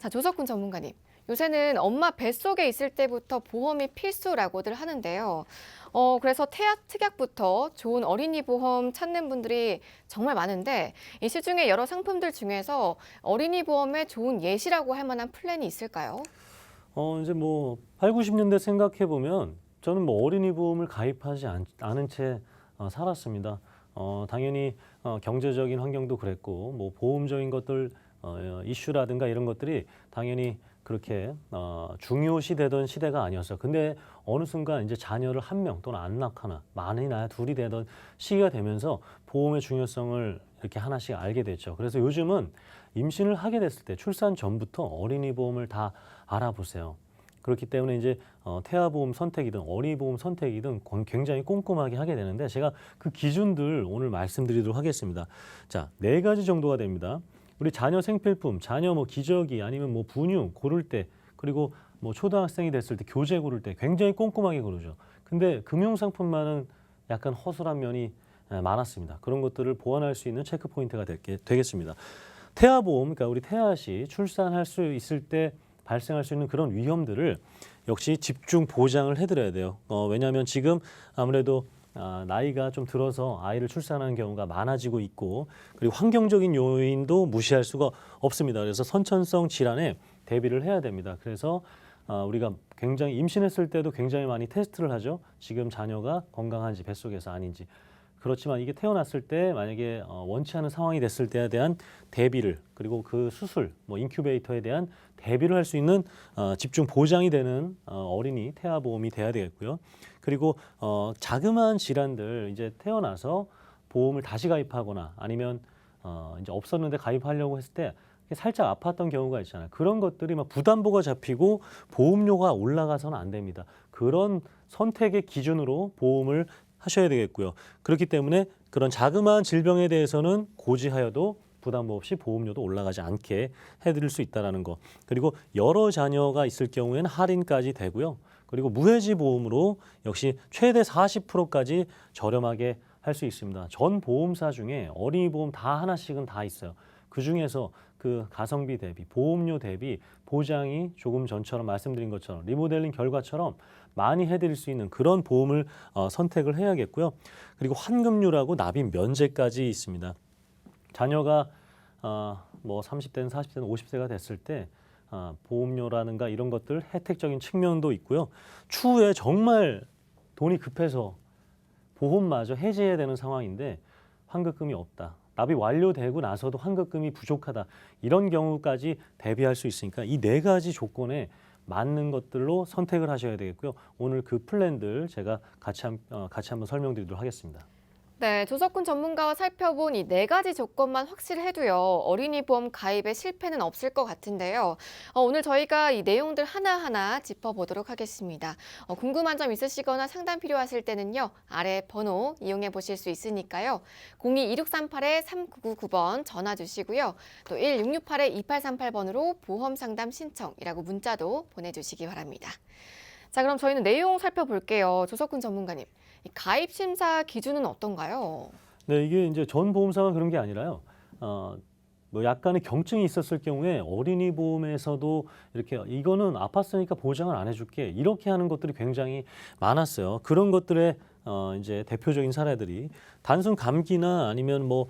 자, 조석훈 전문가님. 요새는 엄마 뱃속에 있을 때부터 보험이 필수라고들 하는데요. 그래서 태아 특약부터 좋은 어린이 보험 찾는 분들이 정말 많은데 이 시중에 여러 상품들 중에서 어린이 보험에 좋은 예시라고 할 만한 플랜이 있을까요? 이제 뭐 8, 90년대 생각해 보면 저는 뭐 어린이 보험을 가입하지 않은 채 살았습니다. 당연히 경제적인 환경도 그랬고 뭐 보험적인 것들 이슈라든가 이런 것들이 당연히 그렇게 중요시 되던 시대가 아니었어요. 근데 어느 순간 이제 자녀를 한 명 또는 안 낳거나 많이 낳아 둘이 되던 시기가 되면서 보험의 중요성을 이렇게 하나씩 알게 됐죠. 그래서 요즘은 임신을 하게 됐을 때 출산 전부터 어린이 보험을 다 알아보세요. 그렇기 때문에 이제 태아보험 선택이든 어린이보험 선택이든 굉장히 꼼꼼하게 하게 되는데 제가 그 기준들 오늘 말씀드리도록 하겠습니다. 자, 4가지 정도가 됩니다. 우리 자녀 생필품, 자녀 뭐 기저귀 아니면 뭐 분유 고를 때 그리고 뭐 초등학생이 됐을 때 교재 고를 때 굉장히 꼼꼼하게 고르죠. 근데 금융상품만은 약간 허술한 면이 많았습니다. 그런 것들을 보완할 수 있는 체크 포인트가 되겠습니다. 태아보험, 그러니까 우리 태아 시 출산할 수 있을 때 발생할 수 있는 그런 위험들을 역시 집중 보장을 해드려야 돼요. 왜냐하면 지금 아무래도 나이가 좀 들어서 아이를 출산하는 경우가 많아지고 있고 그리고 환경적인 요인도 무시할 수가 없습니다. 그래서 선천성 질환에 대비를 해야 됩니다. 그래서 우리가 굉장히 임신했을 때도 굉장히 많이 테스트를 하죠. 지금 자녀가 건강한지 뱃속에서 아닌지. 그렇지만 이게 태어났을 때 만약에 원치 않은 상황이 됐을 때에 대한 대비를 그리고 그 수술, 뭐 인큐베이터에 대한 대비를 할 수 있는 집중 보장이 되는 어린이 태아보험이 돼야 되겠고요. 그리고 자그마한 질환들 이제 태어나서 보험을 다시 가입하거나 아니면 이제 없었는데 가입하려고 했을 때 살짝 아팠던 경우가 있잖아요. 그런 것들이 막 부담보가 잡히고 보험료가 올라가서는 안 됩니다. 그런 선택의 기준으로 보험을 하셔야 되겠고요. 그렇기 때문에 그런 자그마한 질병에 대해서는 고지하여도 부담 없이 보험료도 올라가지 않게 해드릴 수 있다는 거. 그리고 여러 자녀가 있을 경우에는 할인까지 되고요. 그리고 무해지 보험으로 역시 최대 40%까지 저렴하게 할 수 있습니다. 전 보험사 중에 어린이 보험 다 하나씩은 다 있어요. 그 중에서 그 가성비 대비, 보험료 대비 보장이 조금 전처럼 말씀드린 것처럼 리모델링 결과처럼 많이 해드릴 수 있는 그런 보험을 선택을 해야겠고요. 그리고 환급률하고 납입 면제까지 있습니다. 자녀가 뭐 30대는 40대는 50세가 됐을 때 보험료라든가 이런 것들 혜택적인 측면도 있고요. 추후에 정말 돈이 급해서 보험마저 해지해야 되는 상황인데 환급금이 없다. 납입 완료되고 나서도 환급금이 부족하다. 이런 경우까지 대비할 수 있으니까 이 4가지 조건에 맞는 것들로 선택을 하셔야 되겠고요. 오늘 그 플랜들 제가 같이 한번 설명드리도록 하겠습니다. 네, 조석훈 전문가와 살펴본 이 4가지 조건만 확실해도요, 어린이 보험 가입에 실패는 없을 것 같은데요. 오늘 저희가 이 내용들 하나하나 짚어보도록 하겠습니다. 궁금한 점 있으시거나 상담 필요하실 때는요, 아래 번호 이용해 보실 수 있으니까요. 02-2638-3999번 전화 주시고요. 또 1668-2838번으로 보험 상담 신청이라고 문자도 보내주시기 바랍니다. 자, 그럼 저희는 내용 살펴볼게요. 조석훈 전문가님. 이 가입 심사 기준은 어떤가요? 네, 이게 이제 전 보험사가 그런 게 아니라요. 뭐 약간의 경증이 있었을 경우에 어린이 보험에서도 이렇게 이거는 아팠으니까 보장을 안 해줄게 이렇게 하는 것들이 굉장히 많았어요. 그런 것들의 이제 대표적인 사례들이 단순 감기나 아니면 뭐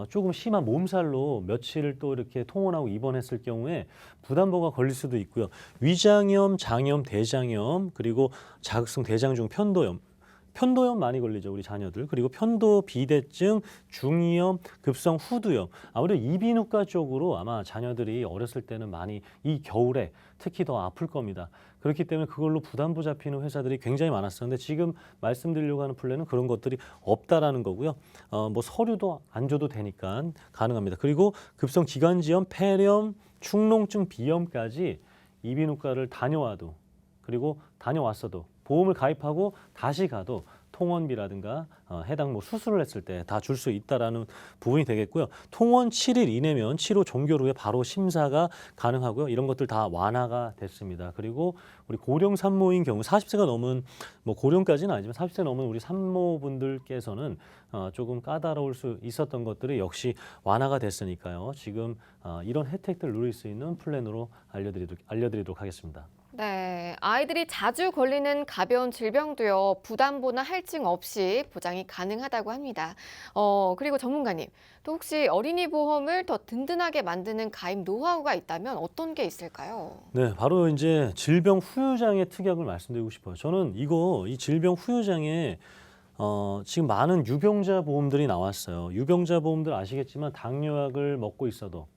조금 심한 몸살로 며칠을 또 이렇게 통원하고 입원했을 경우에 부담보가 걸릴 수도 있고요. 위장염, 장염, 대장염 그리고 자극성 대장증 편도염. 편도염 많이 걸리죠, 우리 자녀들. 그리고 편도 비대증, 중이염, 급성 후두염. 아무래도 이비인후과 쪽으로 아마 자녀들이 어렸을 때는 많이 이 겨울에 특히 더 아플 겁니다. 그렇기 때문에 그걸로 부담부 잡히는 회사들이 굉장히 많았었는데 지금 말씀드리려고 하는 플랜은 그런 것들이 없다라는 거고요. 뭐 서류도 안 줘도 되니까 가능합니다. 그리고 급성 기관지염, 폐렴, 축농증, 비염까지 이비인후과를 다녀와도 그리고 다녀왔어도 보험을 가입하고 다시 가도 통원비라든가 해당 뭐 수술을 했을 때 다 줄 수 있다라는 부분이 되겠고요. 통원 7일 이내면 치료 종결 후에 바로 심사가 가능하고요. 이런 것들 다 완화가 됐습니다. 그리고 우리 고령 산모인 경우 40세가 넘은 뭐 고령까지는 아니지만 40세 넘은 우리 산모분들께서는 조금 까다로울 수 있었던 것들이 역시 완화가 됐으니까요. 지금 이런 혜택들 누릴 수 있는 플랜으로 알려드리도록 하겠습니다. 네, 아이들이 자주 걸리는 가벼운 질병도요, 부담보나 할증 없이 보장이 가능하다고 합니다. 그리고 전문가님, 또 혹시 어린이 보험을 더 든든하게 만드는 가입 노하우가 있다면 어떤 게 있을까요? 네, 바로 이제 질병 후유장애 특약을 말씀드리고 싶어요. 저는 이 질병 후유장애 지금 많은 유병자 보험들이 나왔어요. 유병자 보험들 아시겠지만 당뇨약을 먹고 있어도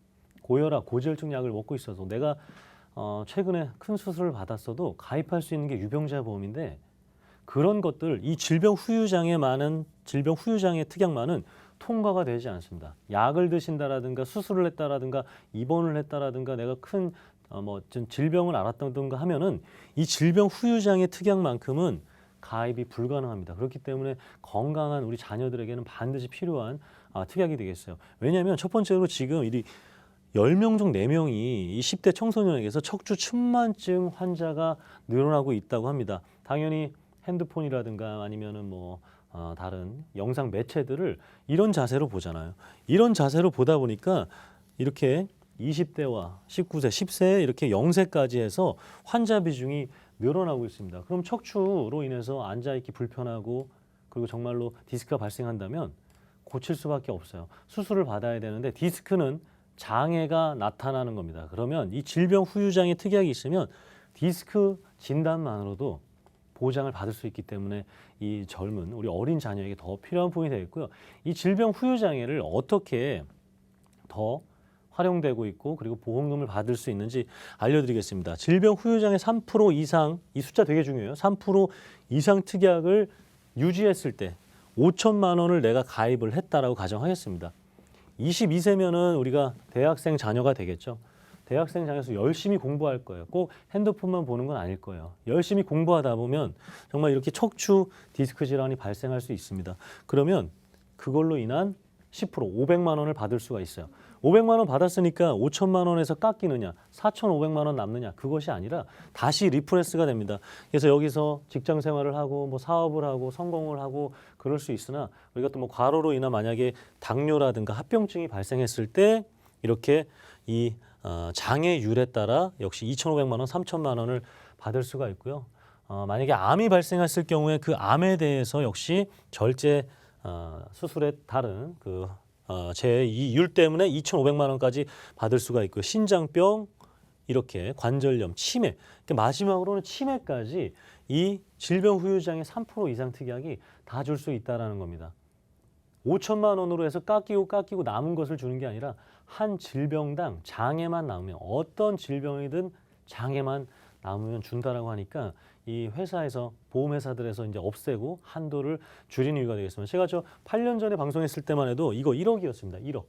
고혈압, 고지혈증 약을 먹고 있어도 내가 최근에 큰 수술을 받았어도 가입할 수 있는 게 유병자 보험인데 그런 것들 이 질병 후유장애 특약만은 통과가 되지 않습니다. 약을 드신다라든가 수술을 했다라든가 입원을 했다라든가 내가 큰 질병을 앓았다든가 하면은 이 질병 후유장애 특약만큼은 가입이 불가능합니다. 그렇기 때문에 건강한 우리 자녀들에게는 반드시 필요한 특약이 되겠어요. 왜냐하면 첫 번째로 지금 10명 중 4명이 이 10대 청소년에게서 척추 측만증 환자가 늘어나고 있다고 합니다. 당연히 핸드폰이라든가 아니면은 다른 영상 매체들을 이런 자세로 보잖아요. 이런 자세로 보다 보니까 이렇게 20대와 19세, 10세 이렇게 0세까지 해서 환자 비중이 늘어나고 있습니다. 그럼 척추로 인해서 앉아있기 불편하고 그리고 정말로 디스크가 발생한다면 고칠 수밖에 없어요. 수술을 받아야 되는데 디스크는 장애가 나타나는 겁니다. 그러면 이 질병 후유장애 특약이 있으면 디스크 진단만으로도 보장을 받을 수 있기 때문에 이 젊은 우리 어린 자녀에게 더 필요한 부분이 되겠고요. 이 질병 후유장애를 어떻게 더 활용되고 있고 그리고 보험금을 받을 수 있는지 알려드리겠습니다. 질병 후유장애 3% 이상, 이 숫자 되게 중요해요. 3% 이상 특약을 유지했을 때 5천만 원을 내가 가입을 했다라고 가정하겠습니다. 22세면은 우리가 대학생 자녀가 되겠죠. 대학생 자녀에서 열심히 공부할 거예요. 꼭 핸드폰만 보는 건 아닐 거예요. 열심히 공부하다 보면 정말 이렇게 척추 디스크 질환이 발생할 수 있습니다. 그러면 그걸로 인한 10% 500만 원을 받을 수가 있어요. 500만 원 받았으니까 5천만 원에서 깎이느냐, 4,500만 원 남느냐 그것이 아니라 다시 리프레스가 됩니다. 그래서 여기서 직장 생활을 하고 사업을 하고 성공을 하고 그럴 수 있으나 우리가 또 과로로 인한 만약에 당뇨라든가 합병증이 발생했을 때 이렇게 이 장애율에 따라 역시 2,500만 원, 3천만 원을 받을 수가 있고요. 만약에 암이 발생했을 경우에 그 암에 대해서 역시 절제 수술에 따른 제2율 때문에 2,500만 원까지 받을 수가 있고요. 신장병, 이렇게 관절염, 치매, 마지막으로는 치매까지 이 질병 후유장애 3% 이상 특약이 다 줄 수 있다는 겁니다. 5천만 원으로 해서 깎이고 남은 것을 주는 게 아니라 한 질병당 장애만 남으면 어떤 질병이든 장애만 남으면 준다라고 하니까 이 회사에서 보험회사들에서 이제 없애고 한도를 줄이는 이유가 되겠습니다. 제가 8년 전에 방송했을 때만 해도 이거 1억이었습니다. 1억.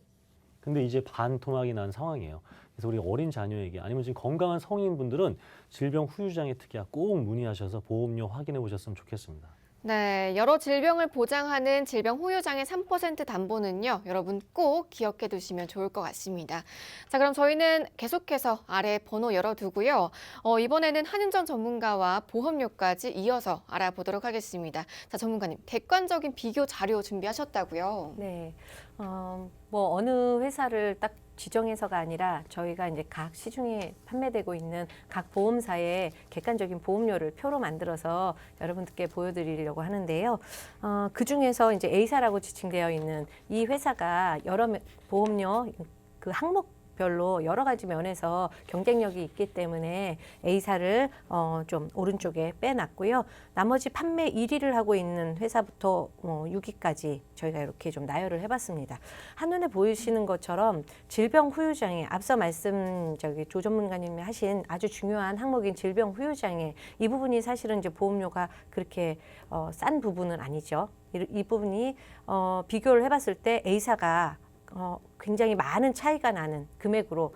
근데 이제 반토막이 난 상황이에요. 그래서 우리 어린 자녀에게 아니면 지금 건강한 성인분들은 질병 후유장애 특약 꼭 문의하셔서 보험료 확인해 보셨으면 좋겠습니다. 네, 여러 질병을 보장하는 질병 후유장애 3% 담보는요, 여러분 꼭 기억해 두시면 좋을 것 같습니다. 자, 그럼 저희는 계속해서 아래 번호 열어두고요. 이번에는 한윤정 전문가와 보험료까지 이어서 알아보도록 하겠습니다. 자, 전문가님, 객관적인 비교 자료 준비하셨다고요? 네, 어느 회사를 딱 지정해서가 아니라 저희가 이제 각 시중에 판매되고 있는 각 보험사의 객관적인 보험료를 표로 만들어서 여러분들께 보여드리려고 하는데요. 그 중에서 이제 A사라고 지칭되어 있는 이 회사가 여러 보험료 그 항목별로 여러 가지 면에서 경쟁력이 있기 때문에 A사를 좀 오른쪽에 빼놨고요. 나머지 판매 1위를 하고 있는 회사부터 6위까지 저희가 이렇게 좀 나열을 해봤습니다. 한눈에 보이시는 것처럼 질병 후유장애, 앞서 조 전문가님이 하신 아주 중요한 항목인 질병 후유장애, 이 부분이 사실은 이제 보험료가 그렇게 싼 부분은 아니죠. 이 부분이 비교를 해봤을 때 A사가 굉장히 많은 차이가 나는 금액으로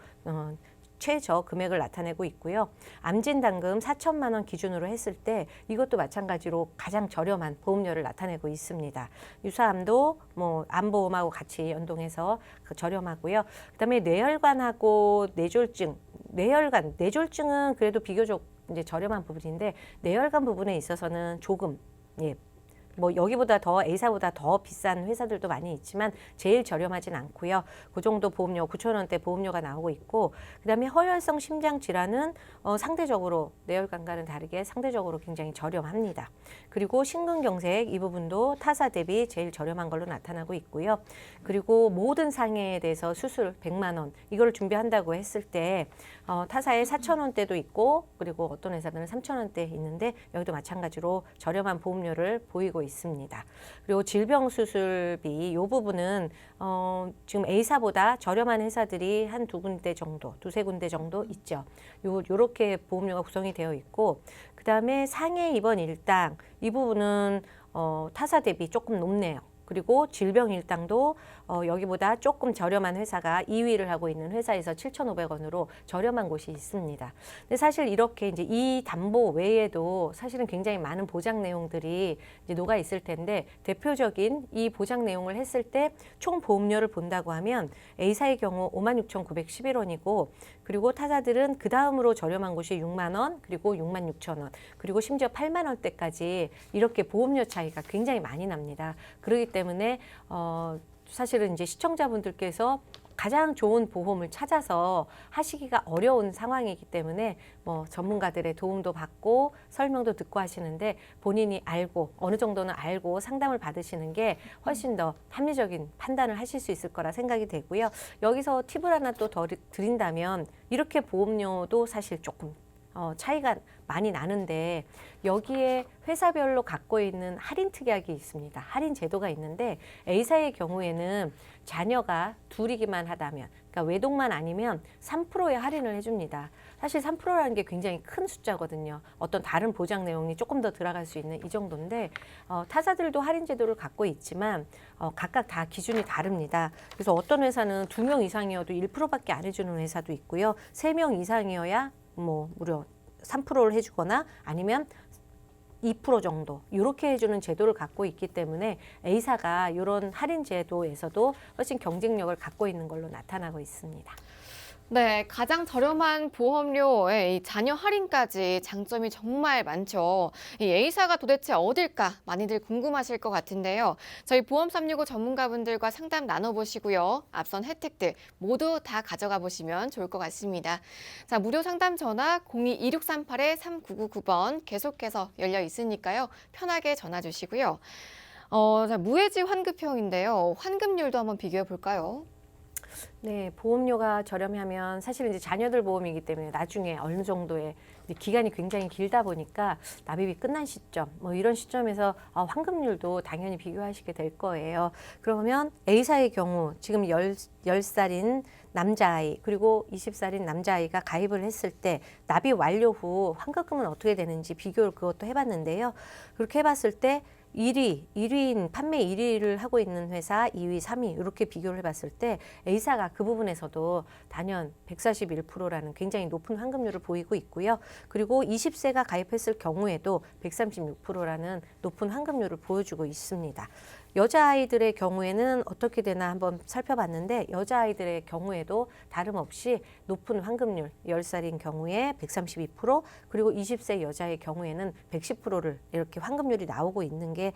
최저 금액을 나타내고 있고요. 암진단금 4천만 원 기준으로 했을 때 이것도 마찬가지로 가장 저렴한 보험료를 나타내고 있습니다. 유사암도 뭐 암보험하고 같이 연동해서 저렴하고요. 그다음에 뇌혈관하고 뇌졸중, 뇌졸중은 그래도 비교적 이제 저렴한 부분인데 뇌혈관 부분에 있어서는 조금 뭐 여기보다 더 A사보다 더 비싼 회사들도 많이 있지만 제일 저렴하진 않고요. 그 정도 보험료 9천 원대 보험료가 나오고 있고 그다음에 허혈성 심장 질환은 상대적으로 뇌혈관과는 다르게 상대적으로 굉장히 저렴합니다. 그리고 심근경색 이 부분도 타사 대비 제일 저렴한 걸로 나타나고 있고요. 그리고 모든 상해에 대해서 수술 100만 원 이걸 준비한다고 했을 때 타사에 4천 원대도 있고 그리고 어떤 회사들은 3천 원대 있는데 여기도 마찬가지로 저렴한 보험료를 보이고 있습니다. 그리고 질병 수술비 이 부분은 지금 A사보다 저렴한 회사들이 한 두 군데 정도, 두세 군데 정도 있죠. 요렇게 보험료가 구성이 되어 있고 그다음에 상해 입원 일당 이 부분은 타사 대비 조금 높네요. 그리고 질병 일당도 여기보다 조금 저렴한 회사가 2위를 하고 있는 회사에서 7,500원으로 저렴한 곳이 있습니다. 근데 사실 이렇게 이제 이 담보 외에도 사실은 굉장히 많은 보장 내용들이 이제 녹아 있을 텐데 대표적인 이 보장 내용을 했을 때 총 보험료를 본다고 하면 A사의 경우 56,911원이고 그리고 타사들은 그 다음으로 저렴한 곳이 6만 원 그리고 66,000원 그리고 심지어 8만 원대까지 이렇게 보험료 차이가 굉장히 많이 납니다. 그렇기 때문에 사실은 이제 시청자분들께서 가장 좋은 보험을 찾아서 하시기가 어려운 상황이기 때문에 뭐 전문가들의 도움도 받고 설명도 듣고 하시는데 본인이 알고 어느 정도는 알고 상담을 받으시는 게 훨씬 더 합리적인 판단을 하실 수 있을 거라 생각이 되고요. 여기서 팁을 하나 또 더 드린다면 이렇게 보험료도 사실 조금 차이가 많이 나는데 여기에 회사별로 갖고 있는 할인 특약이 있습니다. 할인 제도가 있는데 A사의 경우에는 자녀가 둘이기만 하다면 그러니까 외동만 아니면 3%의 할인을 해줍니다. 사실 3%라는 게 굉장히 큰 숫자거든요. 어떤 다른 보장 내용이 조금 더 들어갈 수 있는 이 정도인데 타사들도 할인 제도를 갖고 있지만 각각 다 기준이 다릅니다. 그래서 어떤 회사는 2명 이상이어도 1%밖에 안 해주는 회사도 있고요. 3명 이상이어야 뭐 무려 3%를 해주거나 아니면 2% 정도 이렇게 해주는 제도를 갖고 있기 때문에 A사가 이런 할인 제도에서도 훨씬 경쟁력을 갖고 있는 걸로 나타나고 있습니다. 네, 가장 저렴한 보험료에 이 자녀 할인까지 장점이 정말 많죠. 이 A사가 도대체 어딜까 많이들 궁금하실 것 같은데요. 저희 보험 365 전문가분들과 상담 나눠보시고요. 앞선 혜택들 모두 다 가져가 보시면 좋을 것 같습니다. 자, 무료 상담 전화 02-2638-3999번 계속해서 열려 있으니까요. 편하게 전화 주시고요. 자, 무해지 환급형인데요. 환급률도 한번 비교해 볼까요? 네, 보험료가 저렴하면 사실 이제 자녀들 보험이기 때문에 나중에 어느 정도의 기간이 굉장히 길다 보니까 납입이 끝난 시점, 뭐 이런 시점에서 환급률도 당연히 비교하시게 될 거예요. 그러면 A사의 경우 지금 10살인 남자아이 그리고 20살인 남자아이가 가입을 했을 때 납입 완료 후 환급금은 어떻게 되는지 비교를 그것도 해봤는데요. 그렇게 해봤을 때 1위인 판매 1위를 하고 있는 회사 2위, 3위 이렇게 비교를 해봤을 때 A사가 그 부분에서도 단연 141%라는 굉장히 높은 환급률을 보이고 있고요. 그리고 20세가 가입했을 경우에도 136%라는 높은 환급률을 보여주고 있습니다. 여자아이들의 경우에는 어떻게 되나 한번 살펴봤는데 여자아이들의 경우에도 다름없이 높은 환급률 10살인 경우에 132% 그리고 20세 여자의 경우에는 110%를 이렇게 환급률이 나오고 있는 게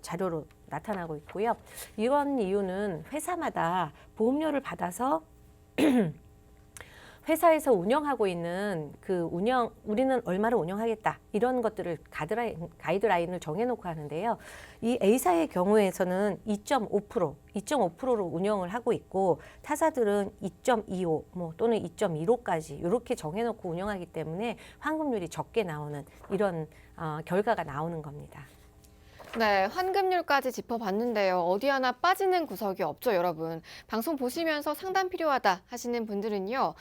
자료로 나타나고 있고요. 이런 이유는 회사마다 보험료를 받아서 회사에서 운영하고 있는 우리는 얼마를 운영하겠다 이런 것들을 가이드라인을 정해놓고 하는데요. 이 A사의 경우에서는 2.5%로 운영을 하고 있고 타사들은 2.25 또는 2.15까지 이렇게 정해놓고 운영하기 때문에 환급률이 적게 나오는 이런 결과가 나오는 겁니다. 네, 환급률까지 짚어봤는데요. 어디 하나 빠지는 구석이 없죠, 여러분. 방송 보시면서 상담 필요하다 하시는 분들은요.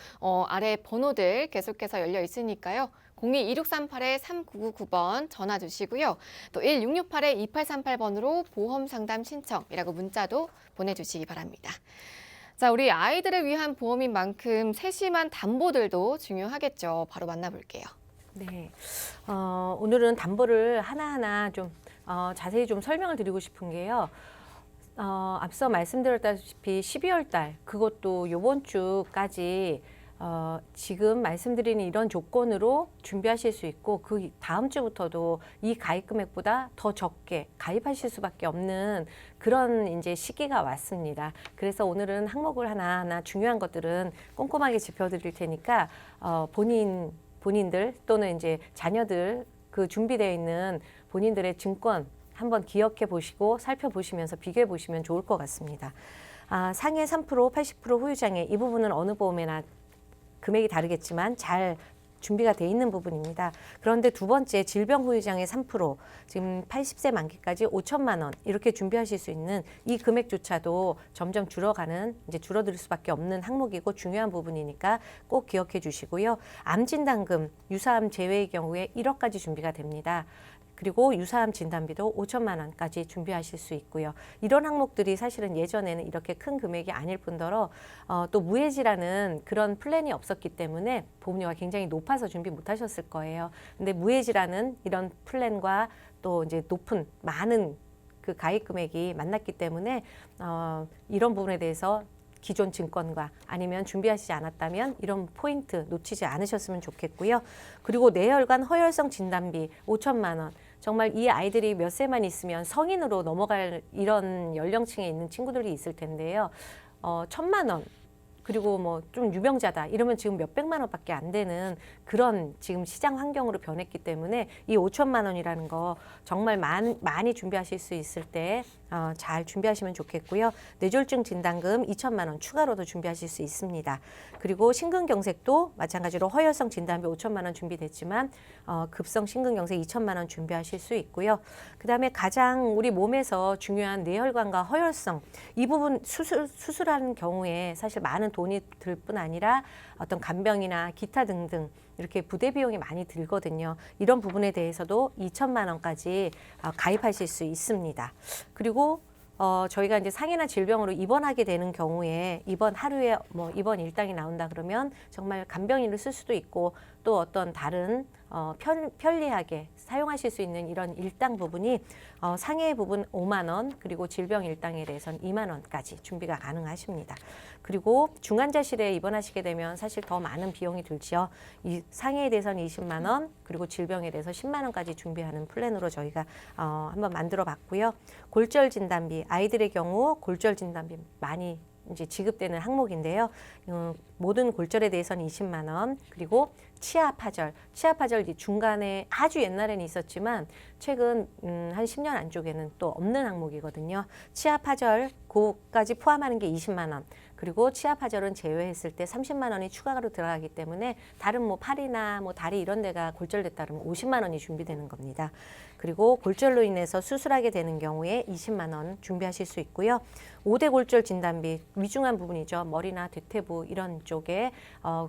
아래 번호들 계속해서 열려 있으니까요. 02-2638-3999번 전화 주시고요. 또 1668-2838번으로 보험 상담 신청이라고 문자도 보내주시기 바랍니다. 자, 우리 아이들을 위한 보험인 만큼 세심한 담보들도 중요하겠죠. 바로 만나볼게요. 네, 오늘은 담보를 하나하나 좀 자세히 좀 설명을 드리고 싶은 게요. 앞서 말씀드렸다시피 12월 달, 그것도 요번 주까지 지금 말씀드리는 이런 조건으로 준비하실 수 있고, 그 다음 주부터도 이 가입 금액보다 더 적게 가입하실 수밖에 없는 그런 이제 시기가 왔습니다. 그래서 오늘은 항목을 하나하나 중요한 것들은 꼼꼼하게 짚어드릴 테니까 본인들 또는 이제 자녀들 그 준비되어 있는 본인들의 증권 한번 기억해 보시고 살펴보시면서 비교해 보시면 좋을 것 같습니다. 상해 3%, 80% 후유장애 이 부분은 어느 보험에나 금액이 다르겠지만 잘 준비가 돼 있는 부분입니다. 그런데 두 번째 질병 후유장애 3%, 지금 80세 만기까지 5천만 원 이렇게 준비하실 수 있는 이 금액조차도 점점 줄어가는, 이제 줄어들 수밖에 없는 항목이고 중요한 부분이니까 꼭 기억해 주시고요. 암진단금, 유사암 제외의 경우에 1억까지 준비가 됩니다. 그리고 유사암 진단비도 5천만 원까지 준비하실 수 있고요. 이런 항목들이 사실은 예전에는 이렇게 큰 금액이 아닐 뿐더러 또 무해지라는 그런 플랜이 없었기 때문에 보험료가 굉장히 높아서 준비 못 하셨을 거예요. 근데 무해지라는 이런 플랜과 또 이제 높은 많은 그 가입 금액이 만났기 때문에 이런 부분에 대해서 기존 증권과 아니면 준비하시지 않았다면 이런 포인트 놓치지 않으셨으면 좋겠고요. 그리고 뇌혈관 허혈성 진단비 5천만 원. 정말 이 아이들이 몇 세만 있으면 성인으로 넘어갈 이런 연령층에 있는 친구들이 있을 텐데요. 1,000만 원. 그리고 뭐 좀 유명자다 이러면 지금 몇백만 원밖에 안 되는 그런 지금 시장 환경으로 변했기 때문에 이 5천만 원이라는 거 정말 많이 준비하실 수 있을 때 잘 준비하시면 좋겠고요. 뇌졸중 진단금 2천만 원 추가로도 준비하실 수 있습니다. 그리고 심근경색도 마찬가지로 허혈성 진단비 5천만 원 준비됐지만 급성 심근경색 2천만 원 준비하실 수 있고요. 그다음에 가장 우리 몸에서 중요한 뇌혈관과 허혈성 이 부분 수술하는 경우에 사실 많은 돈이 들 뿐 아니라 어떤 간병이나 기타 등등 이렇게 부대 비용이 많이 들거든요. 이런 부분에 대해서도 2천만 원까지 가입하실 수 있습니다. 그리고 저희가 이제 상해나 질병으로 입원하게 되는 경우에 하루에 뭐 입원 일당이 나온다 그러면 정말 간병인을 쓸 수도 있고 또 어떤 다른 편리하게 사용하실 수 있는 이런 일당 부분이 상해 부분 5만 원 그리고 질병 일당에 대해서는 2만 원까지 준비가 가능하십니다. 그리고 중환자실에 입원하시게 되면 사실 더 많은 비용이 들죠. 이 상해에 대해서는 20만 원 그리고 질병에 대해서 10만 원까지 준비하는 플랜으로 저희가 한번 만들어 봤고요. 골절 진단비 아이들의 경우 골절 진단비 많이 이제 지급되는 항목인데요. 모든 골절에 대해서는 20만 원 그리고 치아 파절 중간에 아주 옛날에는 있었지만 최근 한 10년 안쪽에는 또 없는 항목이거든요. 치아 파절 그까지 포함하는 게 20만 원 그리고 치아 파절은 제외했을 때 30만 원이 추가로 들어가기 때문에 다른 뭐 팔이나 뭐 다리 이런 데가 골절됐다 그러면 50만 원이 준비되는 겁니다. 그리고 골절로 인해서 수술하게 되는 경우에 20만 원 준비하실 수 있고요. 5대 골절 진단비 위중한 부분이죠. 머리나 대퇴부 이런 쪽에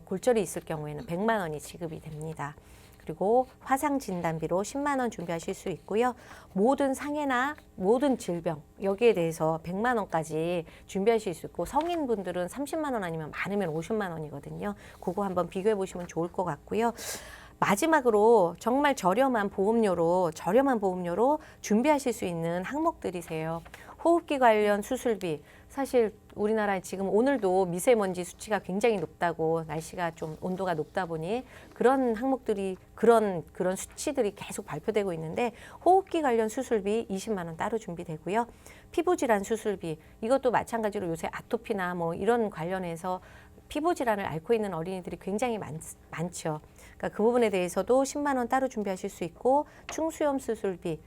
골절이 있을 경우에는 100만 원이 지급이 됩니다. 그리고 화상 진단비로 10만 원 준비하실 수 있고요. 모든 상해나 모든 질병 여기에 대해서 100만 원까지 준비하실 수 있고 성인분들은 30만 원 아니면 많으면 50만 원이거든요. 그거 한번 비교해 보시면 좋을 것 같고요. 마지막으로 정말 저렴한 보험료로 준비하실 수 있는 항목들이세요. 호흡기 관련 수술비 사실 우리나라에 지금 오늘도 미세먼지 수치가 굉장히 높다고 날씨가 좀 온도가 높다 보니 그런 항목들이 그런 수치들이 계속 발표되고 있는데 호흡기 관련 수술비 20만 원 따로 준비되고요. 피부질환 수술비 이것도 마찬가지로 요새 아토피나 뭐 이런 관련해서 피부질환을 앓고 있는 어린이들이 굉장히 많죠. 그러니까 그 부분에 대해서도 10만 원 따로 준비하실 수 있고 충수염 수술비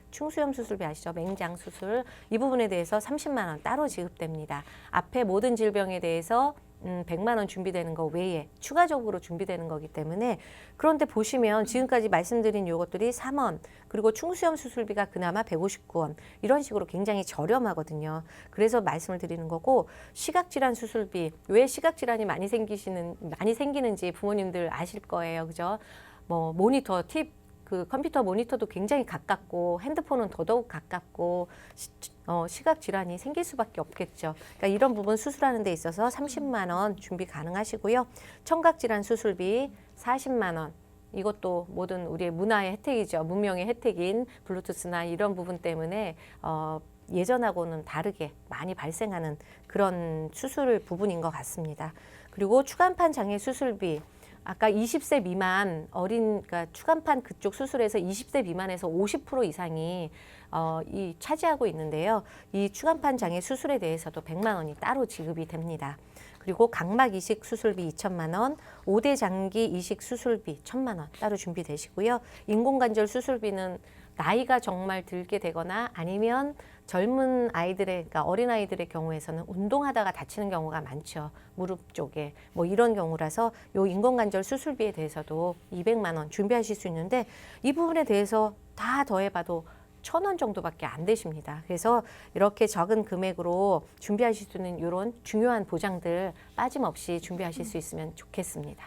아시죠? 맹장 수술 이 부분에 대해서 30만 원 따로 지급됩니다. 앞에 모든 질병에 대해서 100만 원 준비되는 거 외에 추가적으로 준비되는 거기 때문에 그런데 보시면 지금까지 말씀드린 요것들이 3원 그리고 충수염 수술비가 그나마 159원 이런 식으로 굉장히 저렴하거든요. 그래서 말씀을 드리는 거고 시각질환 수술비 왜 시각질환이 많이 생기는지 부모님들 아실 거예요. 그죠? 뭐 모니터 팁 그 컴퓨터 모니터도 굉장히 가깝고 핸드폰은 더더욱 가깝고 시각 질환이 생길 수밖에 없겠죠. 그러니까 이런 부분 수술하는 데 있어서 30만 원 준비 가능하시고요. 청각 질환 수술비 40만 원. 이것도 모든 우리의 문화의 혜택이죠. 문명의 혜택인 블루투스나 이런 부분 때문에 예전하고는 다르게 많이 발생하는 그런 수술 부분인 것 같습니다. 그리고 추간판 장애 수술비 아까 20세 미만 그러니까 추간판 그쪽 수술에서 20세 미만에서 50% 이상이 차지하고 있는데요. 이 추간판 장애 수술에 대해서도 100만 원이 따로 지급이 됩니다. 그리고 각막 이식 수술비 2천만 원, 5대 장기 이식 수술비 1,000만 원 따로 준비되시고요. 인공관절 수술비는 나이가 정말 들게 되거나 아니면 젊은 아이들의, 그러니까 어린 아이들의 경우에서는 운동하다가 다치는 경우가 많죠. 무릎 쪽에 뭐 이런 경우라서 요 인공관절 수술비에 대해서도 200만 원 준비하실 수 있는데 이 부분에 대해서 다 더해봐도 1,000원 정도밖에 안 되십니다. 그래서 이렇게 적은 금액으로 준비하실 수 있는 이런 중요한 보장들 빠짐없이 준비하실 수 있으면 좋겠습니다.